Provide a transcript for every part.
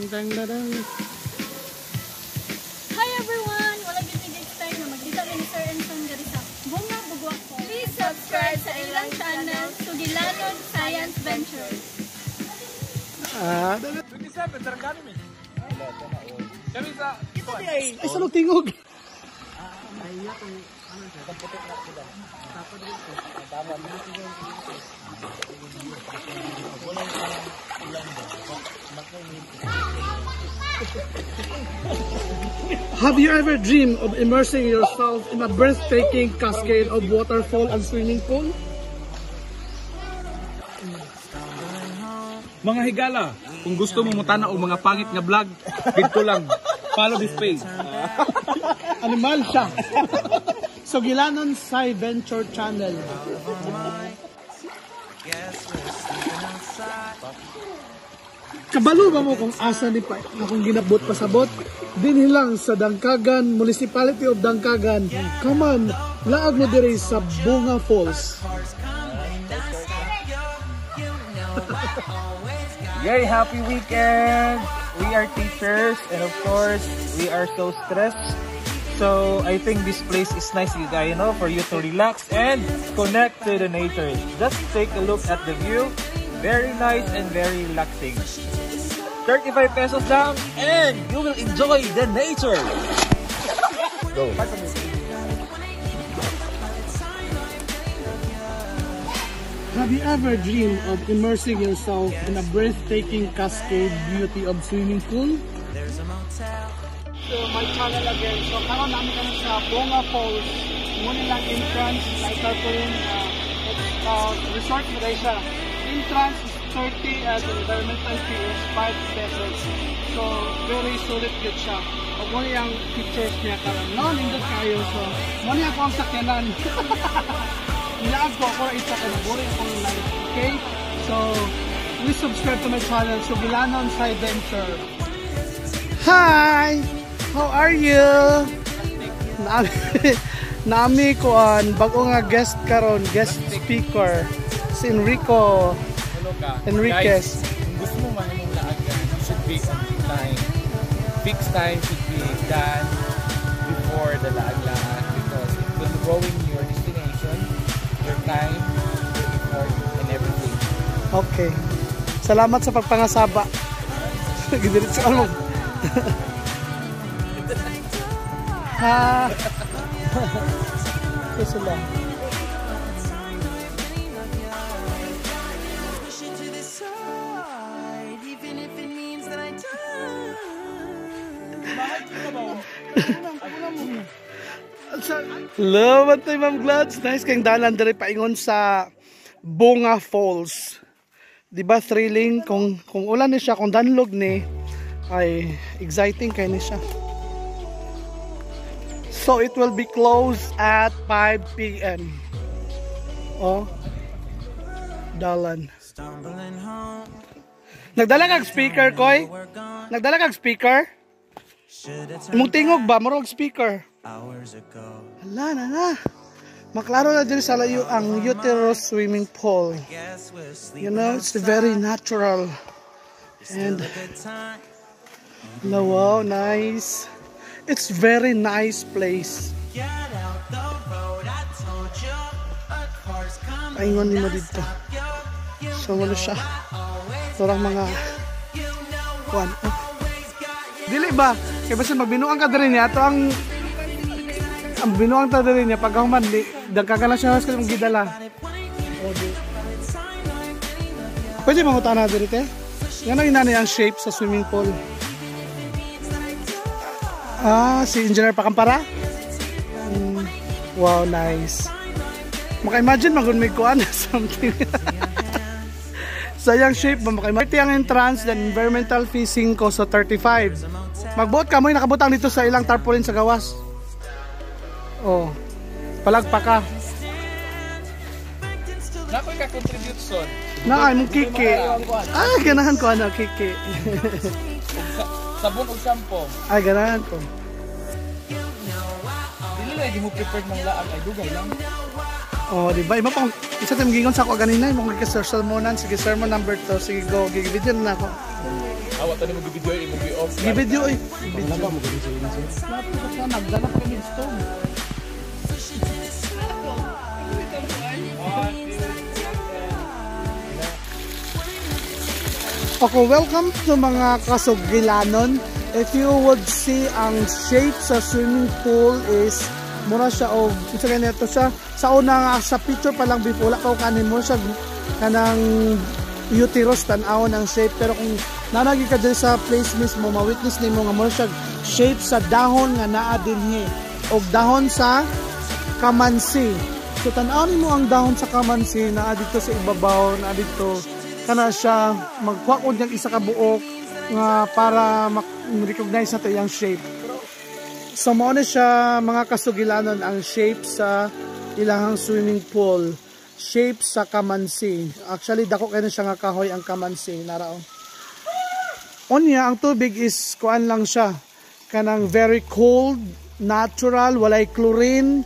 dang, dang. Hi everyone! Wala gyud mig expect na magkita ni Sir Enson diri sa Bunga Bugwak ko. Please subscribe sa ilang channel, Sugilanon Science Ventures. 27, tarang gano'n eh. Kami sa... Ito di ay. Ay, sa tingog. Have you ever dreamed of immersing yourself in a breathtaking cascade of waterfall and swimming pool? Mga higala, kung gusto mo mutana o mga pangit nga vlog, dito lang. Follow this page. Animal siya. Sugilanon Science Venture Channel. Kabalo ba mo kung asa ni pa akong ginabot pasabot? Dinhi lang sa Dangkagan, Municipality of Dangkagan. Come on, laag mo diri sa Bunga Falls. Yay, happy weekend! We are teachers and of course, we are so stressed. So, I think this place is nice, you guys, for you to relax and connect to the nature. Just take a look at the view. Very nice and very relaxing. 35 pesos lang and you will enjoy the nature. Go. Have you ever dreamed of immersing yourself in a breathtaking cascade beauty of swimming pool? So my channel again. So karon namin kami sa Bunga Falls. Muna lang entrance, like tarpaulin. It's resort mo dahil siya. Entrance is 30 and the environmental fee is 5 pesos. So very solid good siya. Pag muna yung pictures niya karon. No, nindot kayo. So muna ako ang sakyanan. Nilaag ko ako isa ka na boring akong life. Okay? So please subscribe to my channel, Sugilanon Science Venture. Hi! How are you? Nami ko an bago nga guest karon, guest speaker si Enrico Enriquez. Guys, kung gusto mo mahimong laagan, you should be on time. Fixed time should be done before the laag-laan because it will ruin your destination, your time, your effort, and everything. Okay. Salamat sa pagpangasaba. Gidiretso mo. Ha. Ito lang. Lamat tayo, Ma'am Glads. Nice kayong dalan diri paingon sa Bunga Falls. Diba thrilling? Kung ulan ni siya, kung danlog ni, ay exciting kayo ni siya. So it will be closed at 5 p.m. Oh, dalan. Nagdala kag speaker, Koy? Nagdala kag speaker? Imong tingog ba? Marog speaker. Hala na. Maklaro na din sa layo ang uterus swimming pool. You know, it's very natural. And wow, nice. It's very nice place. Paingon mo dito. So wala siya. Torang mga kuan. Oh. Dili ba? Kaya basta magbinuang ka diri niya. Ito ang binuang ta diri niya pagkahuman dagkagan lang siya sa kung gidala. Pwede mangutan na diri te. Yan ang inani ang shape sa swimming pool. Si Engineer Pakampara. Wow, nice. Maka-imagine magunmig ko something. Sayang shape ba maka-imagine ang entrance then environmental fee 5 so 35. Magbuot ka mo nakabutang dito sa ilang tarpaulin sa gawas. Oh. Palagpa ka. Nakoy ka contribute son. Na ay mong kiki. Ganahan ko kiki. Sabon o shampoo. Ay ganahan ko. Dili lang di mo prepared ng laag ay dugay lang. Oh, di ba? Iba pang isa tayong gingon sa ako kanina, mong nagka-sermonan, sige sermon number 2, sige go, gigibidyan na ako. Awa tani mo gibidyo imo gi-off. Gi-video eh. Video mo gani sa inyo. Sa nagdala pa kami stove. Okay, welcome to mga kasugilanon. If you would see ang shape sa swimming pool is mura siya o isa ganito siya. Sa una nga sa picture pa lang before wala pa kanin mo siya kanang uterus tan-awon ang shape, pero kung nanagi ka diri sa place mismo ma-witness nimo nga mura siya shape sa dahon nga naa dinhi og dahon sa kamansi. So tan-awon mo ang dahon sa kamansi naa dito sa ibabaw, naa dito kana siya magkuha niyang isa ka buok nga para ma-recognize nato yung shape. So mao na siya mga kasugilanon ang shape sa ilahang swimming pool, shape sa kamansi. Actually dako kay na siya nga kahoy ang kamansi narao. Onya ang tubig is kuan lang siya kanang very cold, natural, walay chlorine.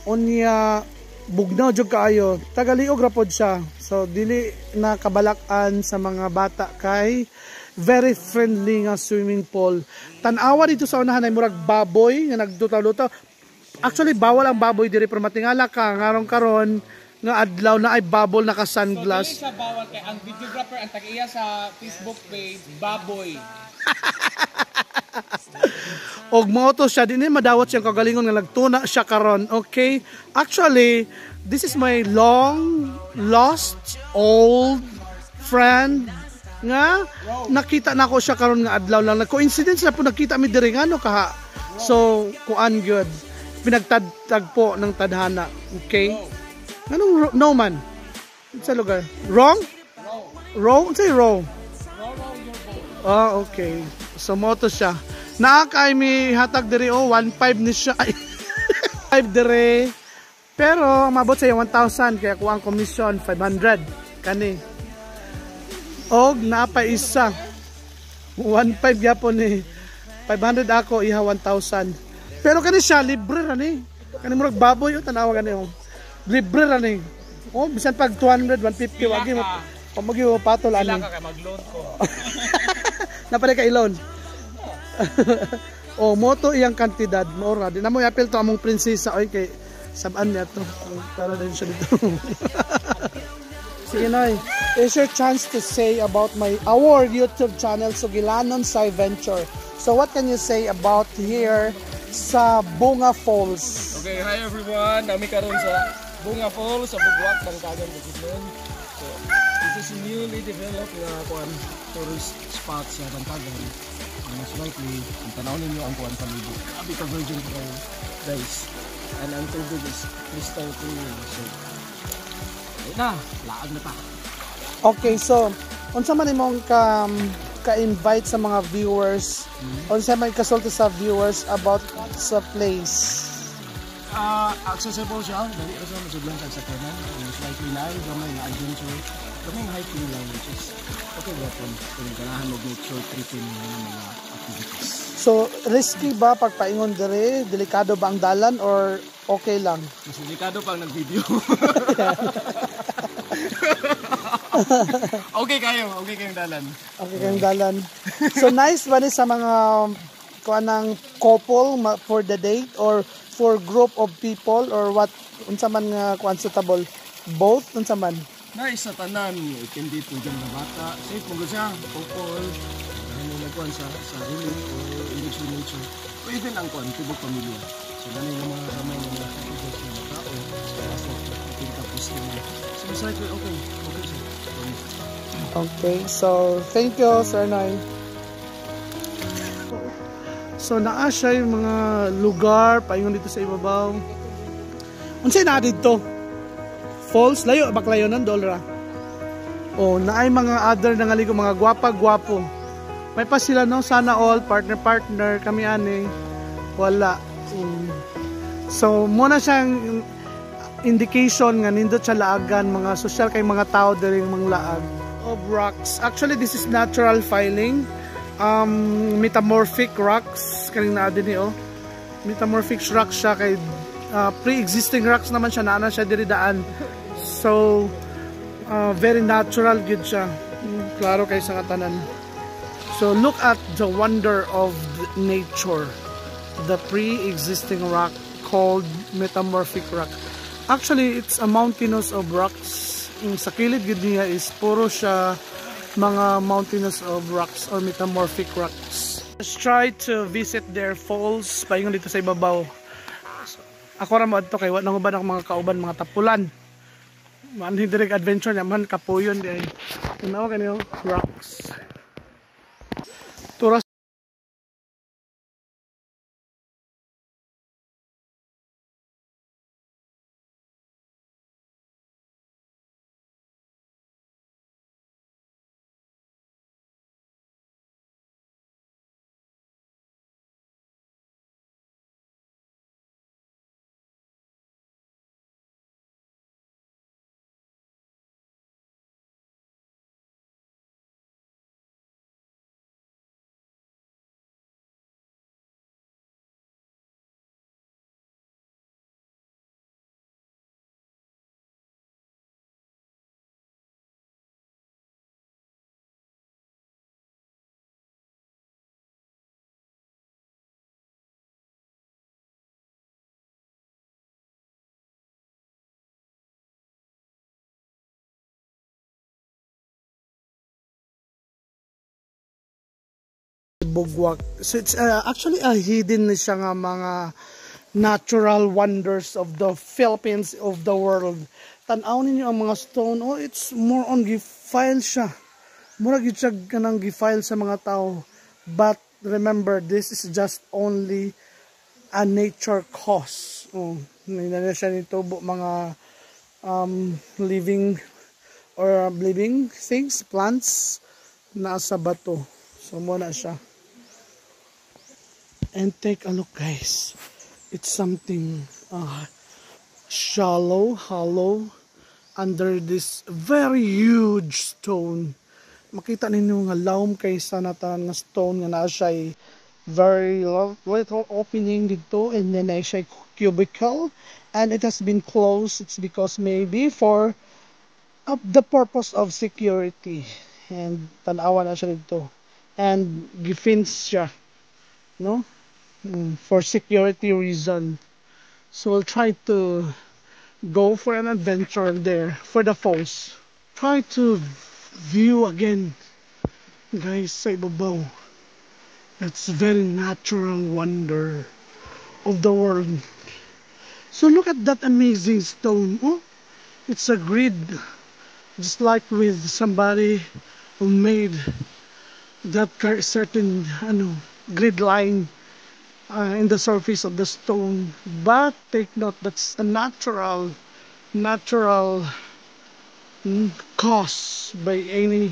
Onya bugnaw jud kaayo, tagaliog ra pod siya. So dili na kabalakan sa mga bata kay very friendly nga swimming pool. Tan-awa dito sa unahan ay murag baboy nga nagdutaw-lutaw. Actually bawal ang baboy diri pero matingala ka ngarong karon nga adlaw na ay bubble naka sunglass. So dili sa bawal kay ang videographer ang tag-iya sa Facebook page baboy. Og mo to siya dinhi madawat siyang kagalingon nga nagtuna siya karon. Okay? Actually, this is my long lost old friend nga nakita nako siya karon nga adlaw lang. Coincidence na po nakita mi diri ngano kaha. So, kuan good. Pinagtagpo ng tadhana. Okay? Anong no man? Sa lugar. Wrong? Wrong? Say wrong. Oh, okay. So moto siya. Naakay mi hatag diri 1.5 ni siya. 5 diri. Pero mabot sa 1,000 kaya kuha ang commission 500 kani. Og naapa isa. 1.5 gyapon ni. 500 ako iha 1,000. Pero kani siya libre ra ni. Kani murag baboy o tanawa kani oh. Libre ra ni. Oh bisan pag 200 150 wagi mo. Pamagi mo patol ani. Ilang ka kay mag-loan ko. Napalay ka ilon. Oh, moto iyang kantidad mo ra. Di na mo i-appeal to among prinsesa oy kay saban niya to. Para din siya dito. Sige Noy, is your chance to say about our YouTube channel Sugilanon Sai Venture. So what can you say about here sa Bunga Falls? Okay, hi everyone. Nami karon sa Bunga Falls sa Bugwak, Bangkagan, Bukidnon. So, this is a newly developed tourist spot sa Bangkagan. Most likely, ang tanaw ninyo ang kuwan palibot. Abi ka virgin ko guys. And ang tubig is crystal clear. So, na, laag na ta. Okay, so unsa man imong ka-invite sa mga viewers? Unsa man kasulti sa viewers about sa place? Accessible siya. Dali ra sa masudlan sa kanan. Most likely na gamay na adventure. Gamay hiking lang which is okay weapon. Kung ganahan mo make short tripping mga activities. So, risky ba pagpaingon dire? Delikado ba ang dalan or okay lang? Mas delikado pang nag-video. Okay kayong dalan. Okay kayong dalan. So, nice ba ni sa mga kuanang couple for the date or for group of people or what? Unsa man nga kuan suitable? Both? Unsa man? Nice sa tanan. It can be pwede na bata. Safe mo siya. Couple. Ano nagkuhan sa sarili o enrich in nature. O even ang kuhan, tibok pamilya. So dali ng mga ramay ng mga kaibigan ng mga tao. So after ating tapos nila. So it's like, okay siya. Okay, so thank you Sir Noy. So naa siya yung mga lugar paingon dito sa ibabaw. Unsay na dito? Falls layo baklayo nan dolra. Oh, naay mga other na ngaligo mga gwapa-gwapo. May pa sila no sana all partner kami ani. Wala. So muna siyang indication nga nindot siya laagan mga social kay mga tao diri mga laag of rocks. Actually this is natural filing. Metamorphic rocks kaning naa dinhi oh. Metamorphic rocks siya kay pre-existing rocks naman siya naa siya diri daan. So very natural gid siya. Klaro kay sa katanan. So look at the wonder of nature. The pre-existing rock called metamorphic rock. Actually, it's a mountainous of rocks. Yung sa kilid gid niya is puro siya mga mountainous of rocks or metamorphic rocks. Let's try to visit their falls. Paingon dito sa ibabaw. Ako ra mo adto kay wa nang uban ako mga kauban, mga tapulan. Man direct adventure naman kapuyon di ay. Kunawa kaniyo rocks. Turas Bugwak. So it's actually a hidden na siya nga mga natural wonders of the Philippines, of the world. Tanaw ninyo ang mga stone. Oh, it's more on gifile siya. Mura gid siya kanang gifile sa mga tao. But remember, this is just only a nature cause. Oh, na siya nito mga living or living things, plants na sa bato. So muna siya. And take a look, guys. It's something shallow, hollow under this very huge stone. Makita ninyo nga lawom kaysa natan nga stone nga naa siya very little opening dito, and then na siya cubicle, and it has been closed. It's because maybe for the purpose of security, and tanawa na siya dito, and gifence siya, no? For security reason. So we'll try to go for an adventure there for the falls. Try to view again, guys, sa ibabaw. That's very natural wonder of the world. So look at that amazing stone. Oh, it's a grid, just like with somebody who made that certain grid line in the surface of the stone. But take note, that's a natural caused by any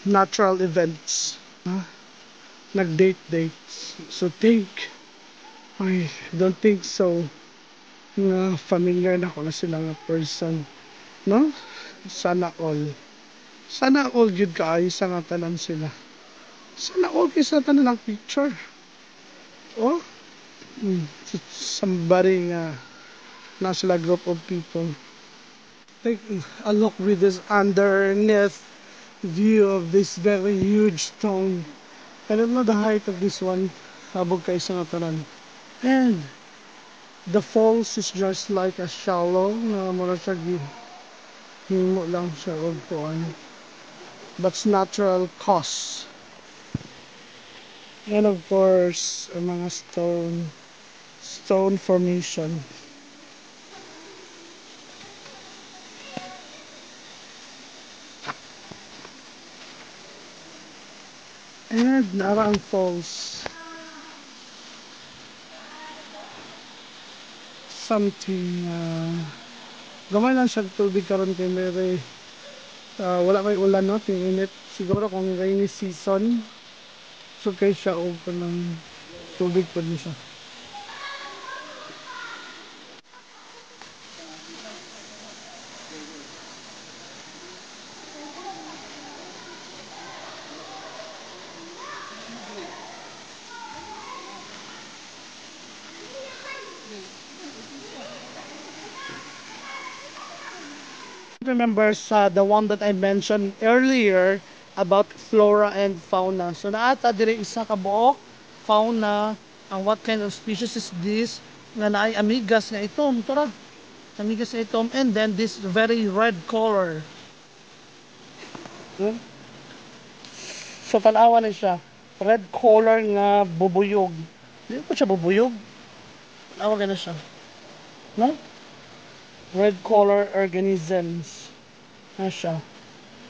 natural events. Nag-date. So I don't think so nga familiar na ko na sila nga person, no? Sana all yun kaayo sa nga tanan sila. Sana all kaysa tanan ng picture. Oh, somebody nga na sila group of people. Take a look with this underneath view of this very huge stone. I don't know the height of this one. Habog kay sa tanan. And the falls is just like a shallow na mura siya himo lang siya og kuan. But it's natural cause. And of course, mga stone formation. And narang falls. Something gamay lang siya tubig karon kay mere wala may ulan, no? Init siguro kung rainy season. So kay siya og kanang tubig pa din siya. Remember the one that I mentioned earlier, about flora and fauna. So naata dire isa ka buok fauna, and what kind of species is this nga naay amigas nga itom, tura amigas nga itom, and then this very red color. So tanawa na siya, red color nga bubuyog. Hindi ko siya bubuyog, tanawa na siya, no? Red color organisms na siya.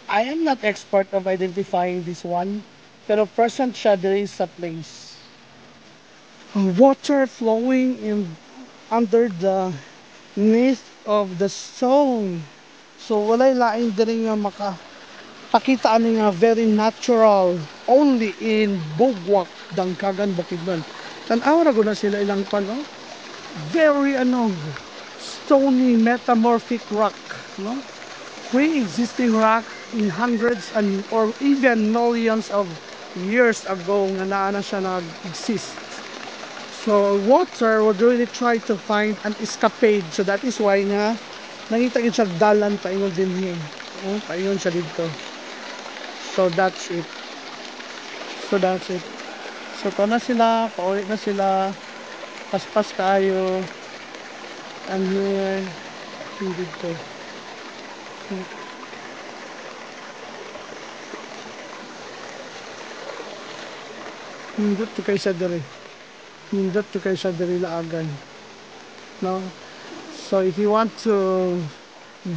I am not expert of identifying this one, pero present siya there is a place. Water flowing in under the midst of the stone. So walay lain diri nga makapakita ani nga very natural only in Bugwak, Dangkagan, Bukidnon. Tan-aw ra gud na sila ilang pano. Very stony metamorphic rock, no? Pre-existing rock in hundreds and or even millions of years ago nga naa na siya nag-exist. So water would really try to find an escapade. So that is why nga nangita siya dalan paingon din niya. Paingon siya dito. So that's it. So to na sila, pauwi na sila. Paspas kayo. And here dito. Nindot to kay sa diri laagan, no? So if you want to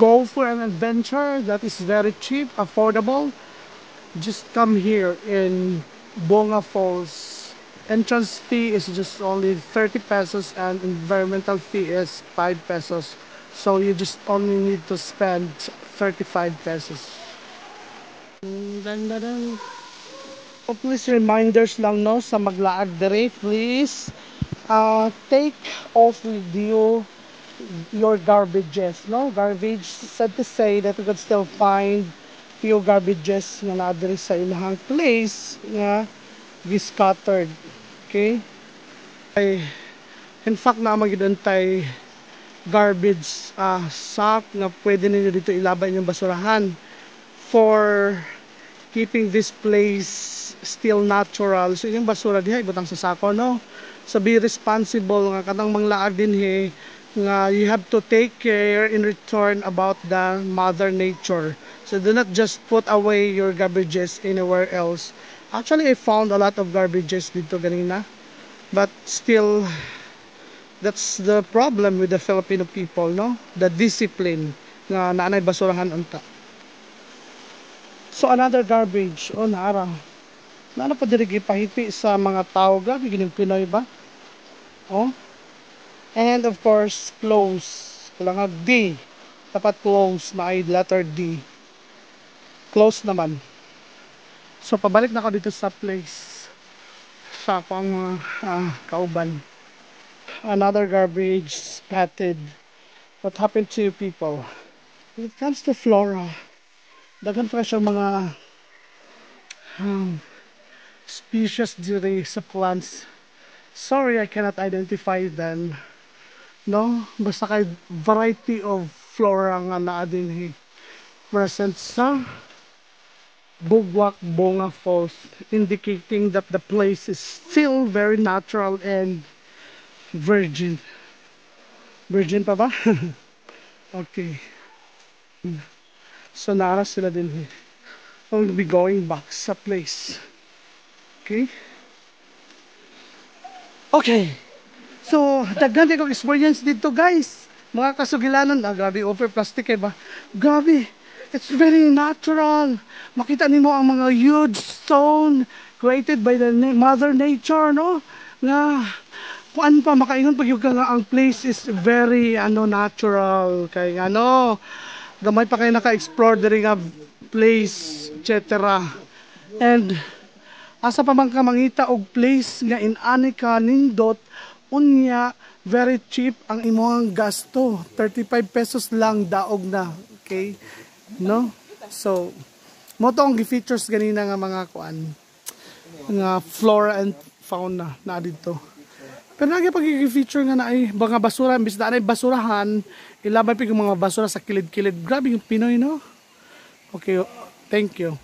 go for an adventure that is very cheap, affordable, just come here in Bonga Falls. Entrance fee is just only 30 pesos and environmental fee is 5 pesos. So you just only need to spend 35 pesos. So please reminders lang no sa maglaag dere, please take off with you your garbages, no? Garbage, sad to say that you could still find few garbages nga na dere sa ilahang place nga scattered. Okay? In fact na magidantay garbage sack nga pwede ninyo dito ilabay yung basurahan for keeping this place still natural. So yung basura diha ibutang sa sako, no? So be responsible nga kanang manglaag din nga you have to take care in return about the mother nature. So do not just put away your garbages anywhere else. Actually I found a lot of garbages dito ganina, but still that's the problem with the Filipino people, no? The discipline nga naanay basurahan unta. So another garbage, naara. Naana pa diri gipahiti sa mga tao, grabe gining Pinoy ba? And of course, clothes. Kailangan D. Dapat clothes na ay letter D. Close naman. So pabalik na ako dito sa place. Sa akong kauban. Another garbage spatted. What happened to people? When it comes to flora, daghan pa siyang mga species diri sa plants. Sorry, I cannot identify them. No? Basta kay variety of flora nga naa din present sa Bugwak, Bonga Falls, indicating that the place is still very natural and virgin. Virgin pa ba? Okay. So nara sila din I'll be going back sa place. Okay? Okay. So, daghan kong experience dito, guys. Mga kasugilanon, grabe, over plastic ba? Grabe. It's very natural. Makita nimo ang mga huge stone created by the mother nature, no? Nga kuan pa makaingon pag yung ang place is very natural kay gamay pa kayo naka-explore diri nga place, etc. And asa pa man ka mangita og place nga inani ka nindot unya very cheap ang imong gasto, 35 pesos lang daog na. Okay, no? So mo to ang gi-features ganina nga mga kuan nga flora and fauna na dito. Pero naging pag-feature nga na ay mga basura, imbis na ay basurahan, ilabay pa yung mga basura sa kilid-kilid. Grabe yung Pinoy, no? Okay, thank you.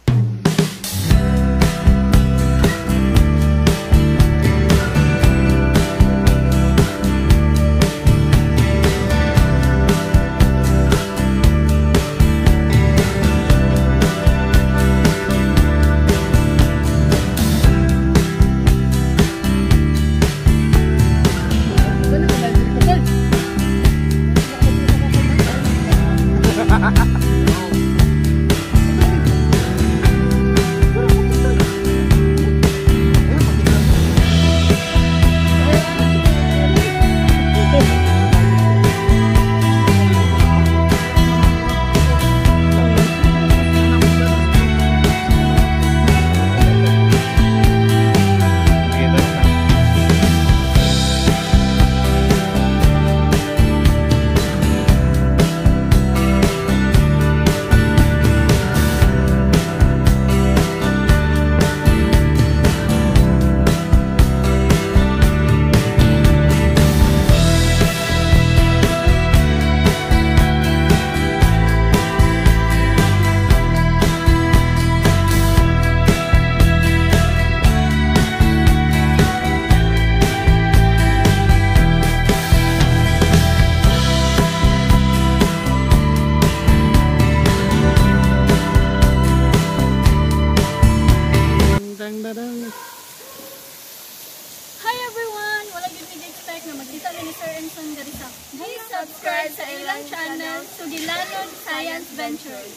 expect na magkita ni Sir Enson diri sa. Please subscribe sa ilang channel, Sugilanon Science Ventures.